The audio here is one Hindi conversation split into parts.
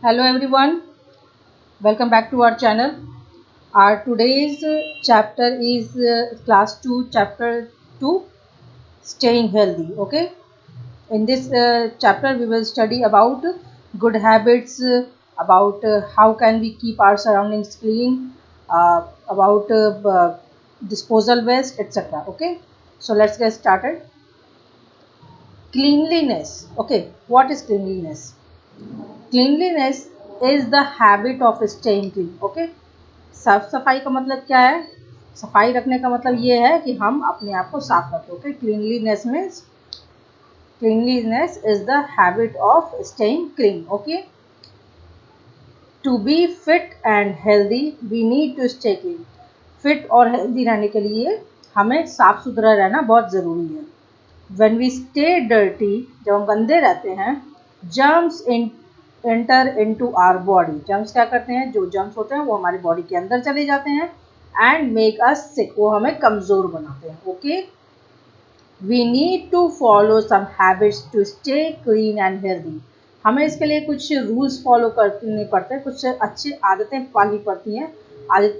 Hello everyone, welcome back to our channel. Our today's chapter is class 2 chapter 2 staying healthy. Okay, in this chapter we will study about good habits, about how can we keep our surroundings clean, about disposal waste, etc. Okay, so let's get started. Cleanliness. Okay, what is cleanliness? Cleanliness is the habit of staying clean. Okay, साफ सफाई का मतलब क्या है? सफाई रखने का मतलब ये है कि हम अपने आप को साफ रखें. Okay, cleanliness is the habit of staying clean. Okay, to be fit and healthy we need to stay clean. Fit और हेल्दी रहने के लिए हमें साफ सुथरा रहना बहुत ज़रूरी है. When we stay dirty, जब हम गंदे रहते हैं, germs enter into our body. germs क्या करते हैं? जो germs होते हैं वो हमारी बॉडी के अंदर चले जाते हैं and make us sick. वो हमें कमज़ोर बनाते हैं. Okay, we need to follow some habits to stay clean and healthy. हमें इसके लिए कुछ रूल्स फॉलो करने पड़ते हैं, कुछ अच्छी आदतें पालनी पड़ती हैं.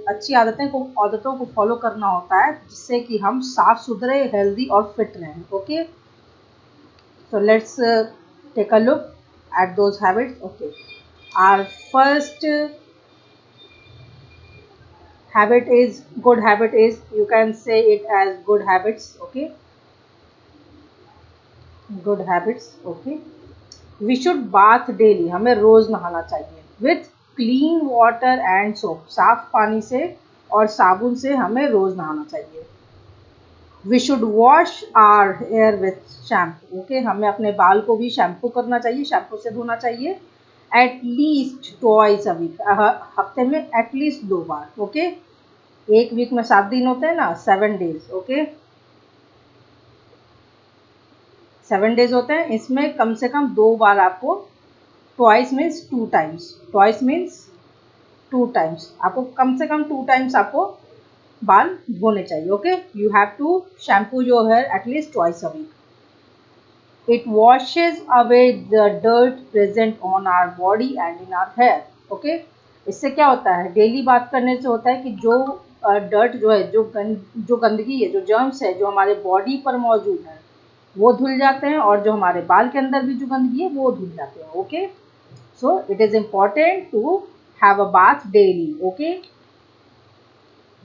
अच्छी आदतों को फॉलो करना होता है जिससे कि हम साफ सुथरे, हेल्दी और फिट रहें. Okay, so let's take a look at those habits. Okay, our first habit is good habit is, you can say it as good habits. Okay, good habits. Okay, we should bath daily. हमें रोज नहाना चाहिए with clean water and soap. साफ पानी से और साबुन से हमें रोज नहाना चाहिए. We should wash our hair with shampoo. Okay, हमें अपने बाल को भी शैम्पू करना चाहिए, शैम्पू से धोना चाहिए. At least twice a week. हफ्ते में एटलीस्ट 2 बार. ओके, एक वीक में 7 दिन होते हैं ना, 7 डेज. ओके, 7 डेज होते हैं, इसमें कम से कम 2 बार आपको, twice means 2 times, twice means 2 times, आपको कम से कम 2 टाइम्स आपको बाल धोने चाहिए. Okay, you have to shampoo your hair at least twice a week. It washes away the dirt present on our body and in our hair. Okay, इससे क्या होता है? डेली बात करने से होता है कि जो डर्ट जो है, जो गंदगी है, जो जर्म्स है, जो हमारे बॉडी पर मौजूद है, वो धुल जाते हैं और जो हमारे बाल के अंदर भी जो गंदगी है वो धुल जाते हैं. Okay, so it is important to have a bath daily. Okay,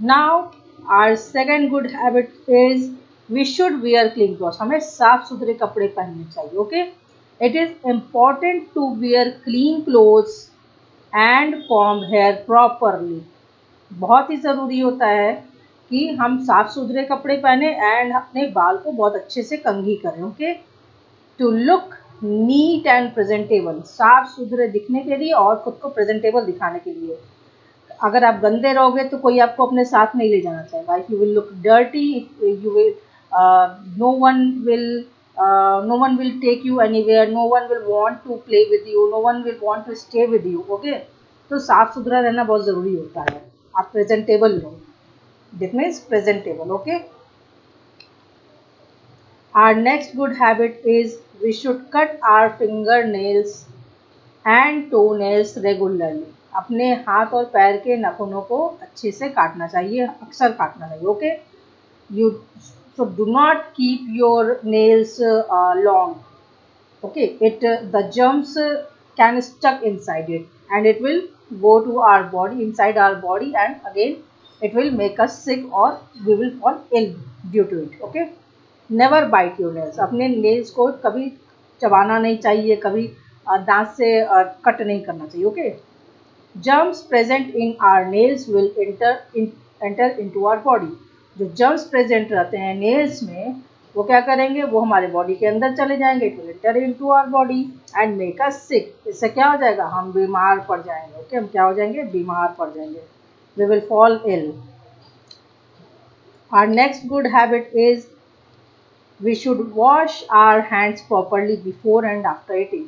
now our second good habit is we should wear clean cloth. हमें साफ सुथरे कपड़े पहनने चाहिए. Okay, it is important to wear clean clothes and comb hair properly. बहुत ही ज़रूरी होता है कि हम साफ सुथरे कपड़े पहने एंड अपने बाल को बहुत अच्छे से कंघी करें. Okay, to look neat and presentable. साफ सुथरे दिखने के लिए और खुद को प्रेजेंटेबल दिखाने के लिए. अगर आप गंदे रहोगे तो कोई आपको अपने साथ नहीं ले जाना चाहेगा. If you will look dirty, you will no one will no one will take you anywhere, no one will want to play with you, no one will want to stay with you. Okay, तो साफ सुथरा रहना बहुत ज़रूरी होता है. आप प्रेजेंटेबल हो, this means presentable. Okay, our next good habit is we should cut our fingernails and toenails regularly. अपने हाथ और पैर के नाखूनों को अच्छे से काटना चाहिए, अक्सर काटना चाहिए. Okay, you so do not keep your nails long. Okay, the germs can stuck inside it and it will go to our body, inside our body, and again it will make us sick or we will fall ill due to it. Okay, never bite your nails. अपने nails को कभी चबाना नहीं चाहिए, कभी दांत से कट नहीं करना चाहिए. Okay, germs present in our nails will enter into our body. जो जर्म्स प्रेजेंट रहते हैं नेल्स में वो क्या करेंगे? वो हमारे बॉडी के अंदर चले जाएंगे. It will enter into our body and make us sick. इससे क्या हो जाएगा? हम बीमार पड़ जाएंगे. ओके, हम क्या हो जाएंगे? बीमार पड़ जाएंगे. We will fall ill. Our next good habit is we should wash our hands properly before and after eating.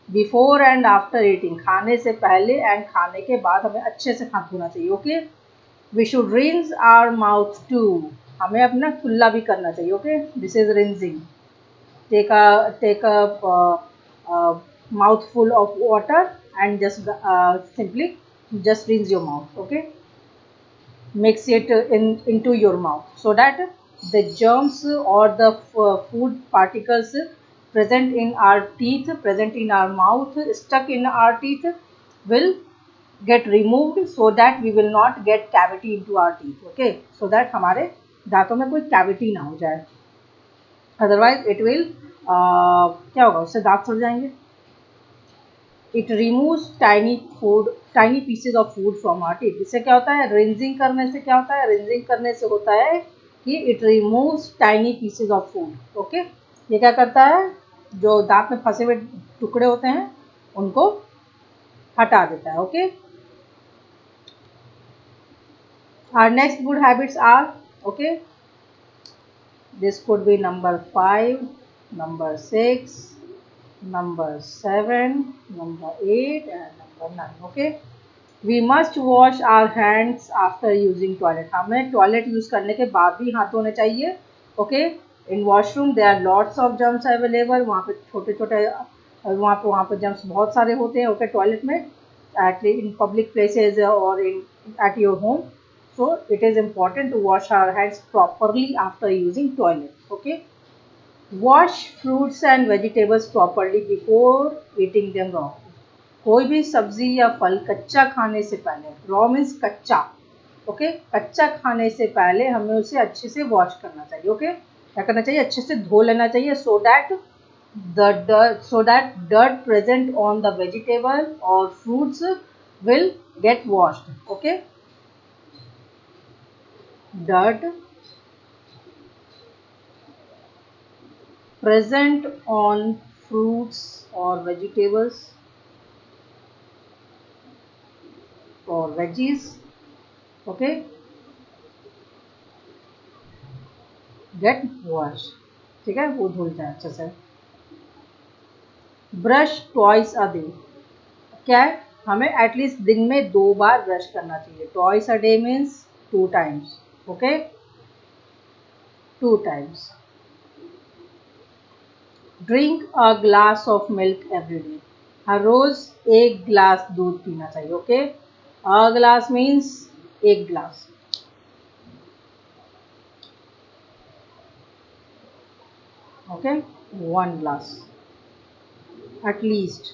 Before and after eating, खाने से पहले एंड खाने के बाद हमें अच्छे से हाथ धोना चाहिए. Okay, we should rinse our mouth too. हमें अपना कुल्ला भी करना चाहिए. Okay, this is rinsing. Take a mouthful of water and just simply just rinse your mouth. Okay, mix it into your mouth so that the germs or the food particles present in our teeth, present in our mouth, stuck in our teeth will get removed, so that we will not get cavity into our teeth. Okay, so that हमारे दांतों में कोई cavity ना हो जाए, otherwise it will क्या होगा, उससे दांत सड़ जाएंगे. It removes tiny pieces of food from our teeth. इससे क्या होता है, रिंजिंग करने से क्या होता है, रिंजिंग करने से होता है कि it removes tiny pieces of food. Okay, ये क्या करता है, जो दांत में फंसे हुए टुकड़े होते हैं उनको हटा देता है. Okay, our next good habits are, okay, this could be number 5, number 6, number 7, number 8 and number 9. Okay, we must wash our hands after using toilet. हमें टॉयलेट यूज करने के बाद भी हाथ धोने चाहिए. Okay, in washroom there are lots of germs available. वहाँ पे छोटे छोटे वहाँ पे जर्म्स बहुत सारे होते हैं. ओके, टॉयलेट में, एट इन पब्लिक प्लेसेज और in at your home. So it is important to wash our hands properly after using toilet. Okay, wash fruits and vegetables properly before eating them raw. कोई भी सब्जी या फल कच्चा खाने से पहले, रॉ मीन्स कच्चा. ओके, कच्चा खाने से पहले हमें उसे अच्छे से वॉश करना चाहिए. ओके, क्या करना चाहिए, अच्छे से धो लेना चाहिए, so that dirt present on the vegetable or fruits will get washed. Okay, dirt present on fruits or vegetables or veggies, okay, get washed. ठीक है, वो धुल जाए अच्छे से. Brush twice a day. क्या है, हमें एटलीस्ट दिन में 2 बार ब्रश करना चाहिए. Twice a day means 2 times. Okay, 2 times. Drink a glass of milk every day. हर रोज 1 ग्लास दूध पीना चाहिए. Okay, a glass means 1 glass. Okay, 1 glass at least.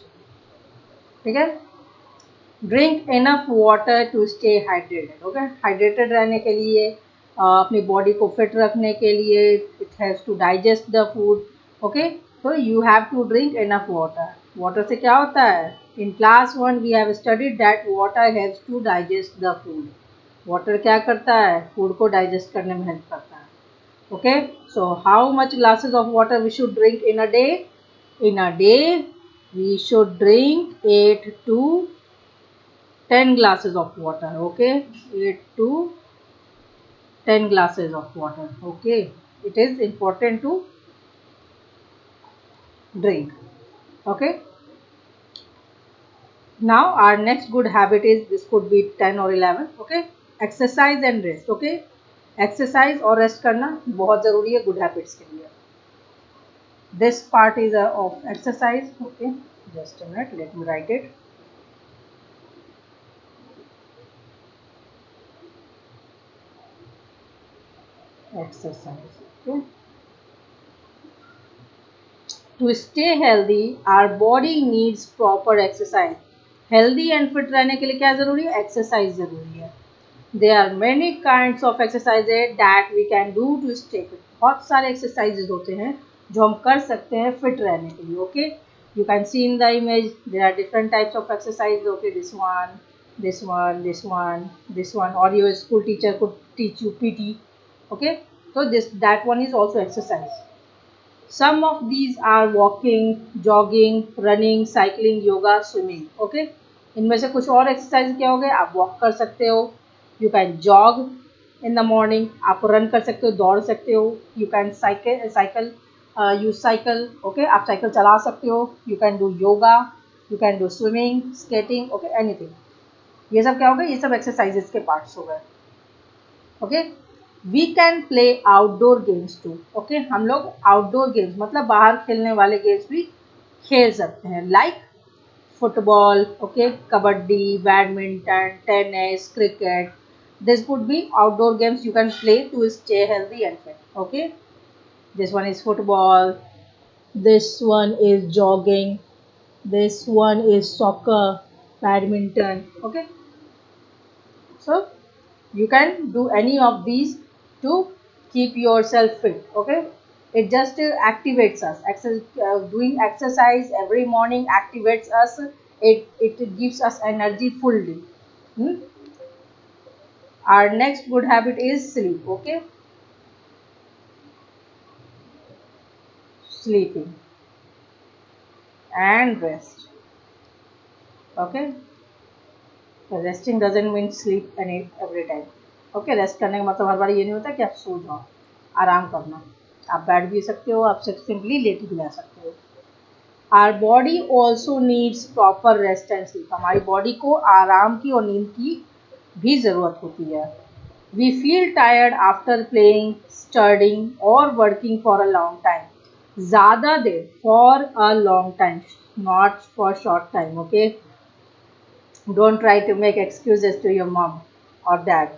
ठीक है, drink enough water to stay hydrated. Okay, hydrated रहने के लिए, अपनी बॉडी को फिट रखने के लिए, it has to digest the food. Okay, तो you have to drink enough water. Water से क्या होता है, in class 1 we have studied that water has to digest the food. Water क्या करता है, फूड को डाइजेस्ट करने में हेल्प करता है. Okay, so how much glasses of water we should drink in a day? In a day, we should drink 8 to 10 glasses of water. Okay, 8 to 10 glasses of water. Okay, it is important to drink. Okay, now our next good habit is, this could be 10 or 11. Okay, exercise and rest. Okay, exercise और रेस्ट करना बहुत ज़रूरी है गुड हैबिट्स के लिए. This part is of exercise. Okay, just a minute, let me write it. Exercise. Okay, to stay healthy our body needs proper exercise. Healthy and fit रहने के लिए क्या ज़रूरी है, एक्सरसाइज ज़रूरी है. There are many kinds of exercises that we can do to stay fit. बहुत सारे एक्सरसाइजेज होते हैं जो हम कर सकते हैं फिट रहने के लिए. Okay, you can see in the image, there are different types of exercise. Okay, this one, this one, this one, this one, और your school teacher could teach you PT. Okay, so that one is also exercise. Some of these are walking, jogging, running, cycling, yoga, swimming. Okay, इनमें से कुछ और एक्सरसाइज क्या हो गए, आप वॉक कर सकते हो. You can jog in the morning, आप रन कर सकते हो, दौड़ सकते हो. You can cycle use cycle. Okay, आप साइकिल चला सकते हो. You can do yoga, you can do swimming, skating. Okay, anything. ये सब क्या हो गए, ये सब एक्सरसाइजेस के पार्ट्स हो गए. Okay, we can play outdoor games too. Okay, हम लोग आउटडोर गेम्स मतलब बाहर खेलने वाले गेम्स भी खेल सकते हैं. Like football, okay, kabaddi, badminton, tennis, cricket. This would be outdoor games you can play to stay healthy and fit. Okay, this one is football, this one is jogging, this one is soccer, badminton. Okay, so you can do any of these to keep yourself fit. Okay, it just activates us. Doing exercise every morning activates us. It gives us energy full day. Hmm? Our next good habit is sleep. Okay, sleeping and rest. Okay, resting doesn't mean sleep any every time. Okay, rest करने का मतलब हर बार ये नहीं होता कि आप सो जाओ. आराम करना, आप बैठ भी सकते हो, आप सिंपली लेट भी जा सकते हो. Our body also needs proper rest and sleep. हमारी बॉडी को आराम की और नींद की भी ज़रूरत होती है. We feel tired after playing, studying और working for a long time. ज़्यादा देर, for a long time, not for short time. Okay, don't try to make excuses to your mom or dad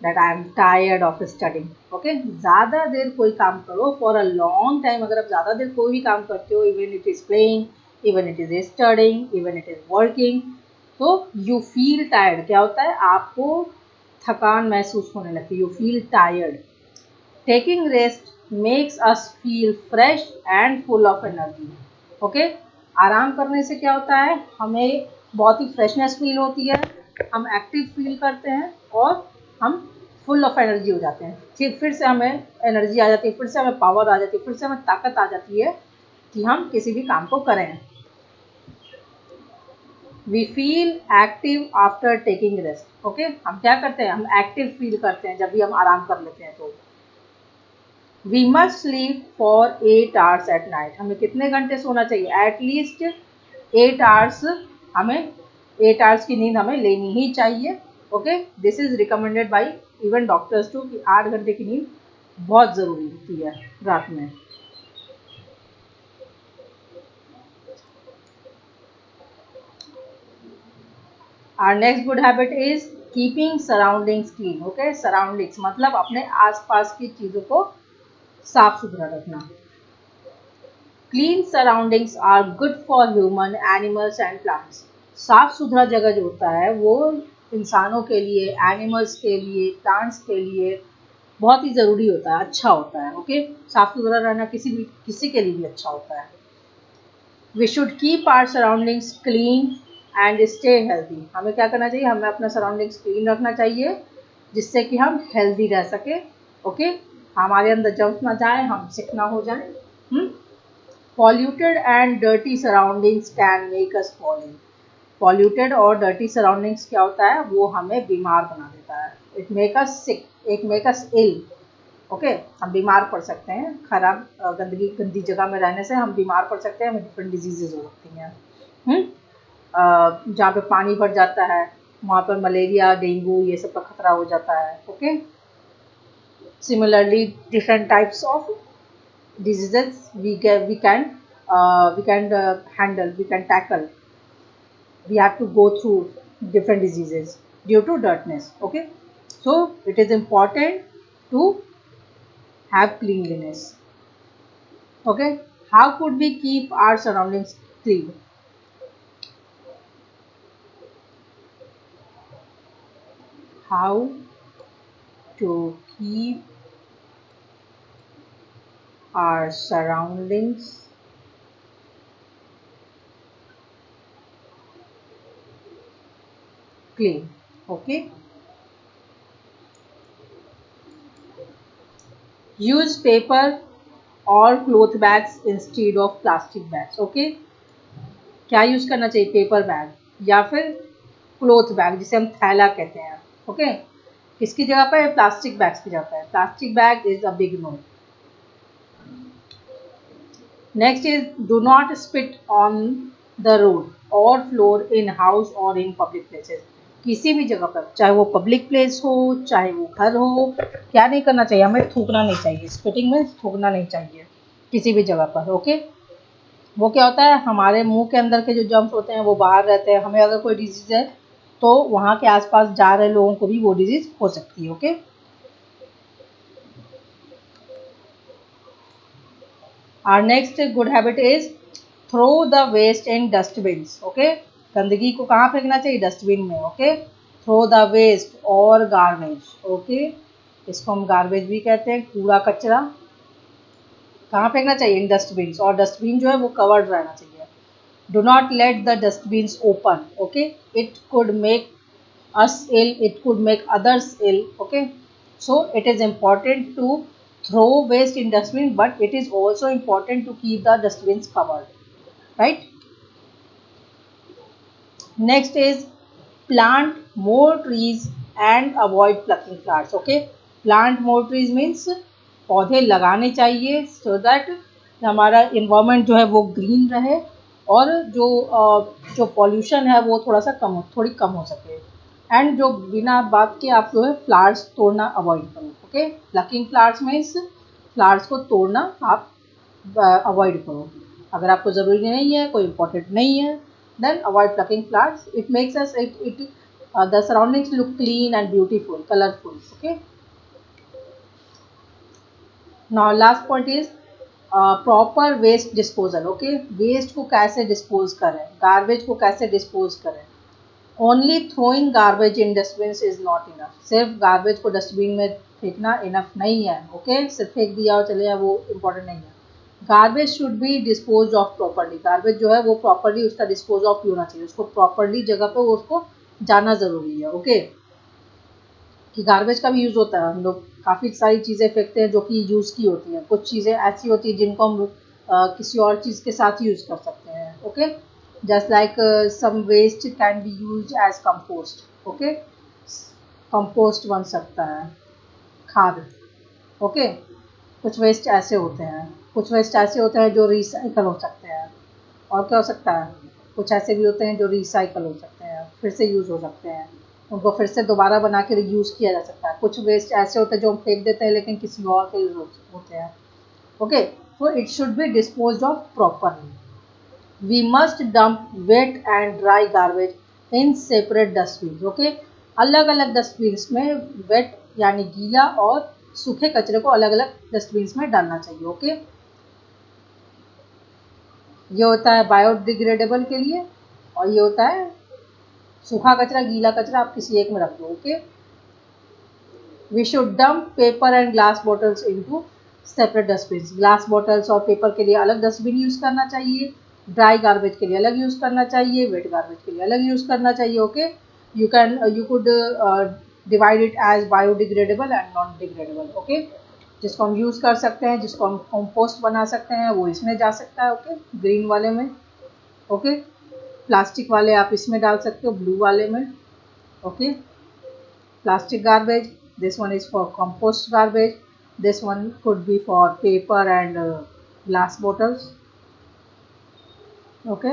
that I am tired of studying. Okay, ज़्यादा देर कोई काम करो for a long time. अगर आप ज़्यादा देर कोई भी काम करते हो, even it is playing, even it is studying, even it is working, तो you feel tired. क्या होता है, आपको थकान महसूस होने लगती है. You feel tired. Taking rest makes us feel fresh and full of energy. Okay, आराम करने से क्या होता है, हमें बहुत ही फ्रेशनेस फील होती है, हम एक्टिव फील करते हैं और हम फुल ऑफ एनर्जी हो जाते हैं. फिर से हमें एनर्जी आ जाती है, फिर से हमें पावर आ जाती है, फिर से हमें ताकत आ जाती है कि हम किसी भी काम को करें. We feel active after taking rest. Okay, हम क्या करते हैं, हम एक्टिव फील करते हैं जब भी हम आराम कर लेते हैं. तो we must sleep for 8 hours at night. हमें कितने घंटे सोना चाहिए, एटलीस्ट 8 आवर्स. हमें 8 आवर्स की नींद हमें लेनी ही चाहिए. Okay, this is recommended by even doctors too कि 8 घंटे की नींद बहुत ज़रूरी होती है रात में. Our next good habit is keeping surroundings clean. Okay, surroundings मतलब अपने आसपास की चीज़ों को साफ सुथरा रखना. Clean surroundings are good for human, animals and plants. साफ सुथरा जगह जो होता है वो इंसानों के लिए, एनिमल्स के लिए, प्लांट्स के लिए बहुत ही ज़रूरी होता है, अच्छा होता है. ओके, साफ सुथरा रहना किसी के लिए भी अच्छा होता है. We should keep our surroundings clean and stay healthy. हमें क्या करना चाहिए, हमें अपना सराउंडिंग्स क्लीन रखना चाहिए जिससे कि हम हेल्दी रह सके. ओके, हमारे अंदर जम्स ना जाए, हम सिक ना हो जाए. Polluted and dirty surroundings can make us fall ill. Polluted और dirty surroundings क्या होता है, वो हमें बीमार बना देता है. It make us sick, it make us ill. Okay, हम बीमार पड़ सकते हैं. खराब गंदी जगह में रहने से हम बीमार पड़ सकते हैं, हमें डिफरेंट डिजीजेज हो सकती हैं. जहाँ पे पानी भर जाता है वहाँ पर मलेरिया, डेंगू ये सब का खतरा हो जाता है. Okay, similarly different types of diseases we can handle, we can tackle. We have to go through different diseases due to dirtiness. Okay, so it is important to have cleanliness. Okay, how could we keep our surroundings clean? How to keep our surroundings clean. Okay, use paper or cloth bags instead of plastic bags. Okay, क्या यूज़ करना चाहिए, पेपर बैग या फिर क्लोथ बैग जिसे हम थैला कहते हैं. ओके, किसकी जगह पर, प्लास्टिक बैग्स की जगह पर. Plastic bag is a big no. Next is do not spit on the road और फ्लोर इन हाउस और इन पब्लिक प्लेसेस. किसी भी जगह पर, चाहे वो पब्लिक प्लेस हो चाहे वो घर हो, क्या नहीं करना चाहिए, हमें थूकना नहीं चाहिए. स्पिटिंग में थूकना नहीं चाहिए किसी भी जगह पर. ओके, वो क्या होता है, हमारे मुंह के अंदर के जो जर्म्स होते हैं वो बाहर रहते हैं। हमें अगर कोई डिजीज़ है तो वहाँ के आसपास जा रहे लोगों को भी वो डिजीज़ हो सकती है। Okay, our next good habit is throw the waste in dustbins. Okay, गंदगी को कहाँ फेंकना चाहिए, डस्टबिन में। ओके, थ्रो द वेस्ट और गार्बेज। ओके, इसको हम गार्बेज भी कहते हैं, कूड़ा कचरा कहाँ फेंकना चाहिए, इन डस्टबिन। और डस्टबिन जो है वो कवर्ड रहना चाहिए। Do not let the dustbins open. Okay, it could make us ill, it could make others ill. Okay, so it is important to throw waste in dustbin, but it is also important to keep the dustbins covered, right? Next is plant more trees and avoid plucking flowers. Okay, plant more trees means पौधे लगाने चाहिए so that हमारा environment जो है वो green रहे और जो pollution है वो थोड़ी कम हो सके। एंड जो बिना बात के आप जो है फ्लावर्स तोड़ना अवॉइड करो। Okay, plucking flowers means flowers को तोड़ना आप अवॉइड करो। अगर आपको ज़रूरी नहीं है, कोई इम्पोर्टेंट नहीं है, then avoid plucking flowers. It makes us it the surroundings look clean and beautiful, colourful. Okay, now last point is proper waste disposal. Okay, waste को कैसे डिस्पोज करें, गार्बेज को कैसे डिस्पोज करें। Only throwing garbage in dustbin is not enough. सिर्फ गार्बेज को डस्टबिन में फेंकना इनफ नहीं है। ओके, सिर्फ फेंक दिया और चले जाए वो इम्पोर्टेंट नहीं है। Garbage should be dispose of properly. Garbage जो है वो प्रॉपरली उसका डिस्पोज ऑफ होना चाहिए, उसको प्रॉपरली जगह पे उसको जाना ज़रूरी है। ओके, कि गार्बेज का भी यूज़ होता है। हम लोग काफ़ी सारी चीज़ें फेंकते हैं जो कि यूज़ की होती हैं, कुछ चीज़ें ऐसी होती हैं जिनको हम किसी और चीज़ के साथ यूज़ कर सकते हैं। Okay, just like some waste can be use as compost. Okay, compost बन सकता है, खाद। ओके, कुछ वेस्ट ऐसे होते हैं, कुछ वेस्ट ऐसे होते हैं जो रिसाइकल हो सकते हैं। और क्या हो सकता है, कुछ ऐसे भी होते हैं जो रिसाइकल हो सकते हैं, फिर से यूज़ हो सकते हैं, उनको फिर से दोबारा बना के यूज़ किया जा सकता है। कुछ वेस्ट ऐसे होते हैं जो हम फेंक देते हैं लेकिन किसी और के यूज़ होते हैं। Okay, so it should be dispose of properly. We must dump wet and dry garbage in separate dustbins. Okay, अलग अलग डस्टबिन्स में वेट यानी गीला और सूखे कचरे को अलग अलग डस्टबिन्स में डालना चाहिए। ओके, ये होता है बायोडिग्रेडेबल के लिए, और ये होता है सूखा कचरा, गीला कचरा आप किसी एक में रख दो। Okay, we should dump paper and glass bottles into separate dustbins. Glass bottles और पेपर के लिए अलग डस्टबिन यूज़ करना चाहिए, ड्राई गार्बेज के लिए अलग यूज़ करना चाहिए, वेट गार्बेज के लिए अलग यूज़ करना चाहिए। Okay, you could divide it as biodegradable and non degradable. Okay, जिसको हम यूज़ कर सकते हैं, जिसको हम कंपोस्ट बना सकते हैं, वो इसमें जा सकता है। ओके, ग्रीन वाले में। ओके, प्लास्टिक वाले आप इसमें डाल सकते हो, ब्लू वाले में। Okay, plastic garbage, this one is for compost garbage, this one could be for paper and glass bottles. Okay,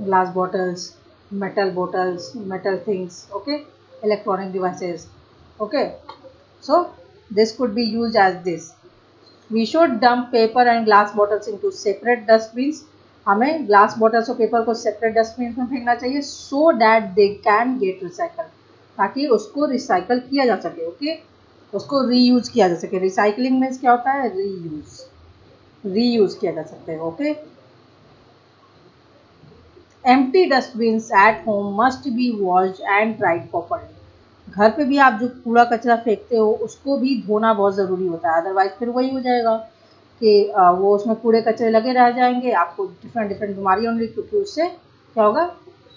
glass bottles, metal things. Okay, electronic devices. Okay, so this could be used as this. We should dump paper and glass bottles into separate dustbins. हमें ग्लास बॉटल्स और पेपर को सेपरेट डस्टबिन में फेंकना चाहिए, so that they can get recycle, ताकि उसको रिसाइकल किया जा सके। ओके, उसको रीयूज किया जा सके। रिसाइकलिंग मीन्स क्या होता है, रीयूज किया जा सकता है। Okay, empty dustbins at home must be washed and dried properly. घर पे भी आप जो कूड़ा कचरा फेंकते हो उसको भी धोना बहुत ज़रूरी होता है, अदरवाइज फिर वही हो जाएगा कि वो उसमें कूड़े कचरे लगे रह जाएंगे, आपको डिफरेंट डिफरेंट बीमारी होंगी, क्योंकि उससे क्या होगा,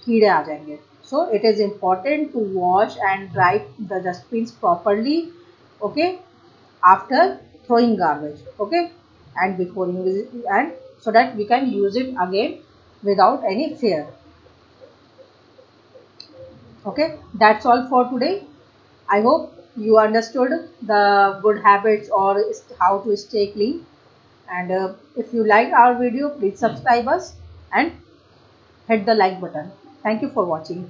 कीड़े आ जाएंगे। So it is important to wash and dry the dustbins properly. Okay, after throwing garbage. Okay, and before and so that we can use it again without any fear. Okay, that's all for today. I hope you understood the good habits or how to stay clean. And if you like our video, please subscribe us and hit the like button. Thank you for watching.